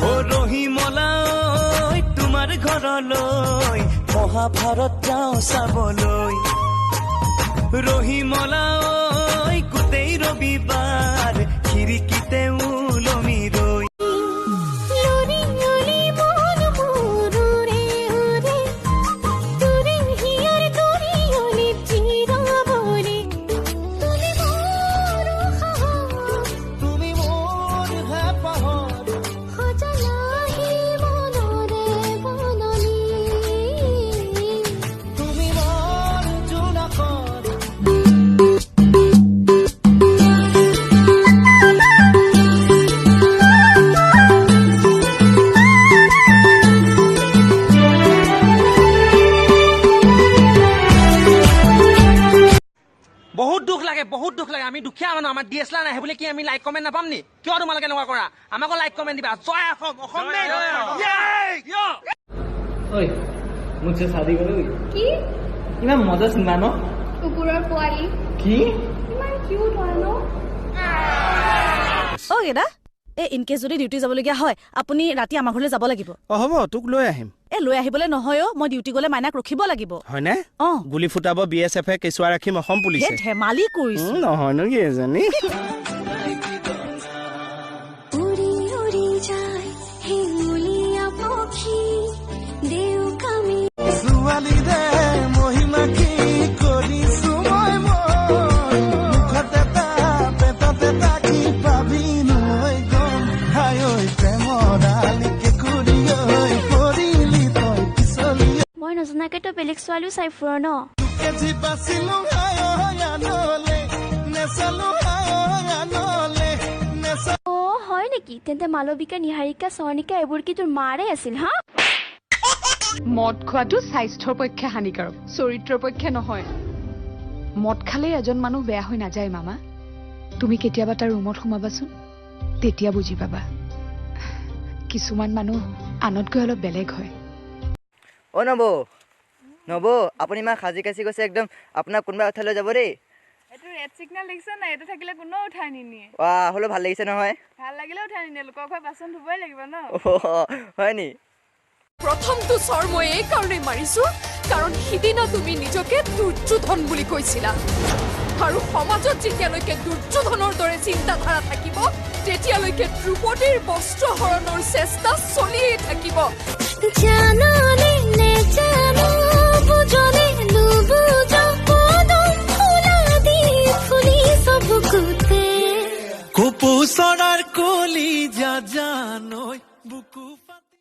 ও ৰহিমলা তোমাৰ ঘৰলৈ মহাভাৰত যাওঁ চাবলৈ ৰহিমলা গোটেই ৰবিবাৰ খিৰিকীতে ওলমি ৰৈ বহুত দুখ লাগে আমি দুখীয়া মানুহ আমাৰ ডিএসএলআৰ নাই বুলি কি আমি লাইক কমেন্ট নাপাম নি কিয় তোমালোকে এনেকুৱা কৰা আমাকো লাইক কমেন্ট দিবা জয় অসম অসম ओए मुझसे शादी करोगी কি इतना मजा सुनना न কুকুৰৰ পোৱালি की ইমান কিউট হয় ন অ গেদা ইনকেছ যদি ডিউটি যাবলগীয়া হয় আপুনি ৰাতি আমাৰ ঘৰলৈ যাব লাগিব হ'ব তোক লৈ আহিম লৈ আহিবলৈ নহয় মই ডিউটি গলে মাইনাক ৰখিব লাগিব হয়নে গুলি ফুটাব বিএছএফ কেঁচুৱা ৰাখিম অসম পুলিচে ধেমালি কৰিছো নহয় ন কি এজনী উৰি উৰি যায় হেঙুলীয়া পক্ষী দেউ কামি ছোৱালী দে মহিমা কি কৰিছো মই মুখতে পেটতে তাকি পাবি নৈ গম হাই ঐ প্ৰেমৰ আলিকে কৰি ঐ পৰিলি তই পিছলি মই নজনাকে তো বেলেগ ছোৱালীও চাই ফুৰ ন কেজি বাচিলো হাই আনলে নেচালো আনলে অ হয় নেকি তেন্তে মালবিকা নিহাৰিকা স্বৰ্ণিকা এইবোৰ কি তোৰ মাৰে আছিল হা মদ খোৱাটো স্বাস্থ্যৰ পক্ষে হানিকাৰক চৰিত্ৰৰ পক্ষে নহয় মদ খালে এজন মানুহ বেয়া হৈ নাযায় মামা তুমি কেতিয়াবা তাৰ ৰুমত সোমাবাচোন তেতিয়া বুজি পাবা কিছুমান মানুহ আনতকৈ অলপ বেলেগ হয় অ নব আপুনি মা খাজি কাছি কৈছে একদম আপোনাক কোনোবা উঠাই লৈ যাব দেই এটো ৰেড সিগনেল লিখছে না এটো থাকিলে কোনো উঠাই নিনিয়ে হলো ভাল লাগিছে নহয় ভাল লাগিলে উঠাই নিনিয়ে লোকৰ ঘৰ বাচন ধুবই লাগিব ন হয় নি প্ৰথমটো চৰ মই এই কাৰণেই মাৰিছো কাৰণ সিদিনা তুমি নিজকে দুৰ্যোধন বুলি কৈছিলা আৰু সমাজত যেতিয়ালৈকে দুৰ্যোধনৰ দৰে চিন্তাধাৰা থাকিব তেতিয়ালৈকে দ্ৰুপদীৰ বস্ত্ৰ হৰণৰ চেষ্টা চলিয়েই থাকিব জানানে নে জানো বুজনে নুবুজো কদম ফুলা দি ফুলি সবকুতে কুপু চৰাৰ কলি যা জানৈ বুকু